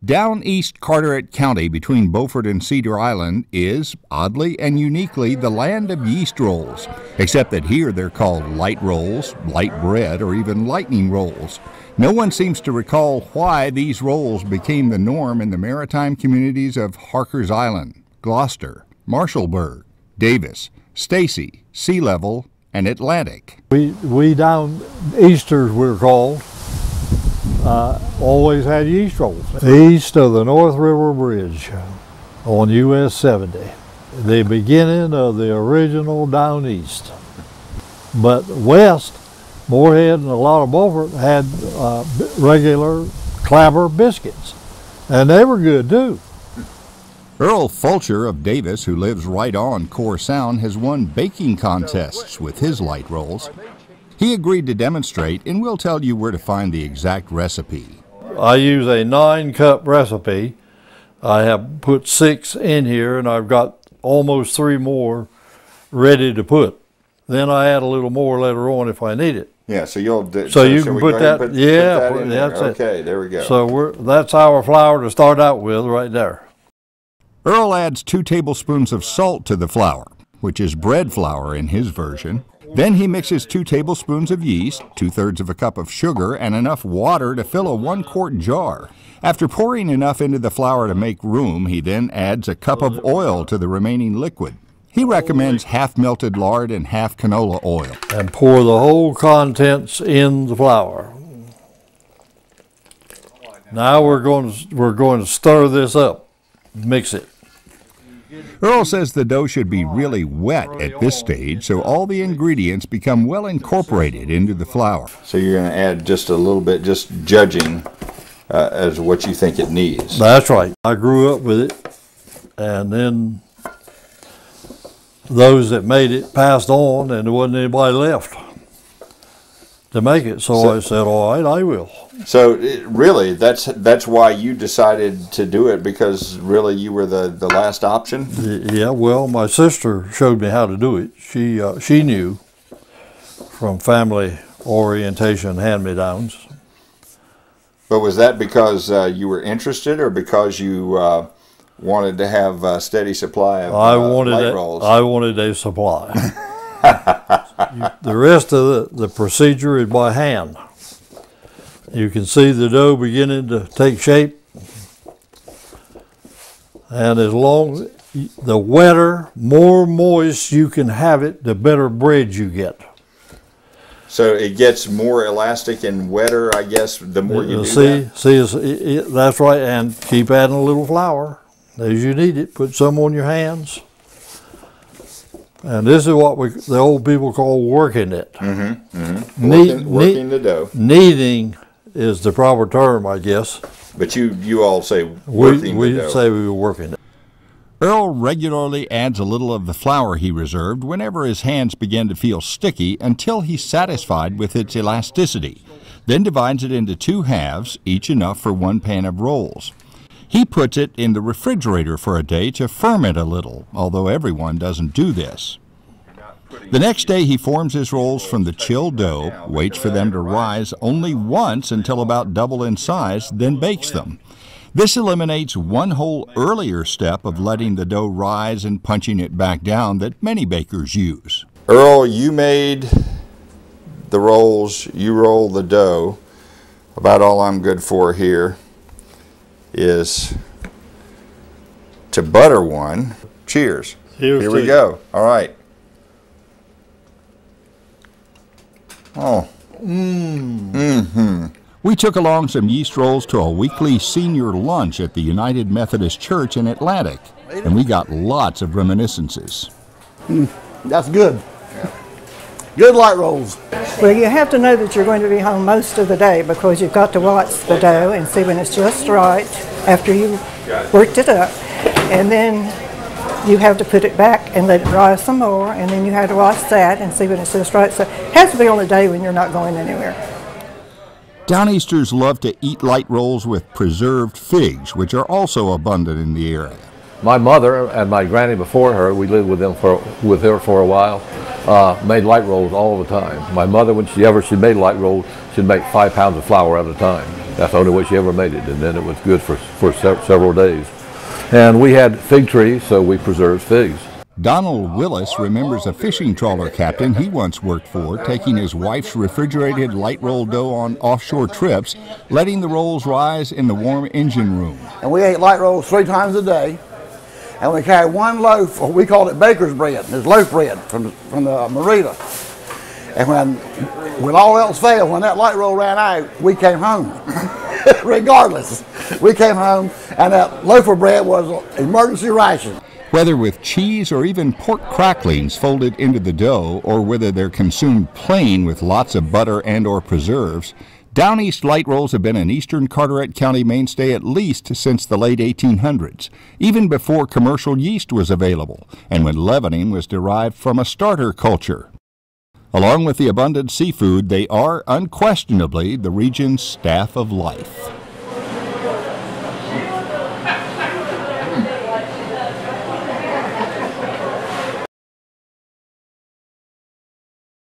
Down East Carteret County between Beaufort and Cedar Island is, oddly and uniquely, the land of yeast rolls, except that here they're called light rolls, light bread, or even lightning rolls. No one seems to recall why these rolls became the norm in the maritime communities of Harkers Island, Gloucester, Marshallburg, Davis, Stacy, Sea Level, and Atlantic. We down Easters, we're called, always had yeast rolls. East of the North River Bridge on US 70, the beginning of the original Down East. But west, Moorhead and a lot of Beaufort had regular Clabber biscuits, and they were good too. Earl Fulcher of Davis, who lives right on Core Sound, has won baking contests with his light rolls. He agreed to demonstrate, and we'll tell you where to find the exact recipe. I use a 9-cup recipe. I have put 6 in here, and I've got almost 3 more ready to put. Then I add a little more later on if I need it. Yeah, so you'll do. So you can put that. Yeah, put that that's it. Okay, there we go. So that's our flour to start out with right there. Earl adds 2 tablespoons of salt to the flour, which is bread flour in his version. Then he mixes 2 tablespoons of yeast, 2/3 of a cup of sugar, and enough water to fill a 1-quart jar. After pouring enough into the flour to make room, he then adds a cup of oil to the remaining liquid. He recommends half melted lard and half canola oil. And pour the whole contents in the flour. Now we're going to stir this up, mix it. Earl says the dough should be really wet at this stage so all the ingredients become well incorporated into the flour. So you're going to add just a little bit, just judging as what you think it needs. That's right. I grew up with it, and then those that made it passed on, and there wasn't anybody left to make it. So I said, all right, I will. So really, that's why you decided to do it, because really you were the last option? Yeah, well, my sister showed me how to do it. She knew from family orientation hand-me-downs. But was that because you were interested, or because you wanted to have a steady supply of light rolls? I wanted a supply. The rest of the procedure is by hand. You can see the dough beginning to take shape, and as long the wetter, more moist you can have it, the better bread you get. So it gets more elastic and wetter, I guess, the more you do that? See, that's right, and keep adding a little flour as you need it. Put some on your hands. And this is what the old people call working it. Mm-hmm, mm-hmm. Working the dough. Kneading is the proper term, I guess. But you all say working the dough. We say we were working it. Earl regularly adds a little of the flour he reserved whenever his hands begin to feel sticky until he's satisfied with its elasticity, then divides it into 2 halves, each enough for 1 pan of rolls. He puts it in the refrigerator for a day to ferment a little, although everyone doesn't do this. The next day he forms his rolls from the chilled dough, waits for them to rise only once until about double in size, then bakes them. This eliminates one whole earlier step of letting the dough rise and punching it back down that many bakers use. Earl, you made the rolls, you roll the dough. About all I'm good for here is to butter one. Cheers. Here we go. All right. Oh. Mm-hmm. We took along some yeast rolls to a weekly senior lunch at the United Methodist Church in Atlantic, and we got lots of reminiscences. That's good. Good light rolls. Well, you have to know that you're going to be home most of the day, because you've got to watch the dough and see when it's just right after you worked it up. And then you have to put it back and let it rise some more, and then you have to watch that and see when it's just right. So it has to be on a day when you're not going anywhere. Downeasters love to eat light rolls with preserved figs, which are also abundant in the area. My mother and my granny before her, we lived with her for a while, made light rolls all the time. My mother, when she made light rolls, she'd make 5 pounds of flour at a time. That's the only way she ever made it, and then it was good for several days. And we had fig trees, so we preserved figs. Donald Willis remembers a fishing trawler captain he once worked for taking his wife's refrigerated light roll dough on offshore trips, letting the rolls rise in the warm engine room. And we ate light rolls 3 times a day. And we carried 1 loaf, or we called it baker's bread. It's loaf bread from the marina. And when all else failed, when that light roll ran out, we came home. Regardless, we came home, and that loaf of bread was an emergency ration. Whether with cheese or even pork cracklings folded into the dough, or whether they're consumed plain with lots of butter and or preserves, Down East light rolls have been an eastern Carteret County mainstay at least since the late 1800s, even before commercial yeast was available, and when leavening was derived from a starter culture. Along with the abundant seafood, they are unquestionably the region's staff of life.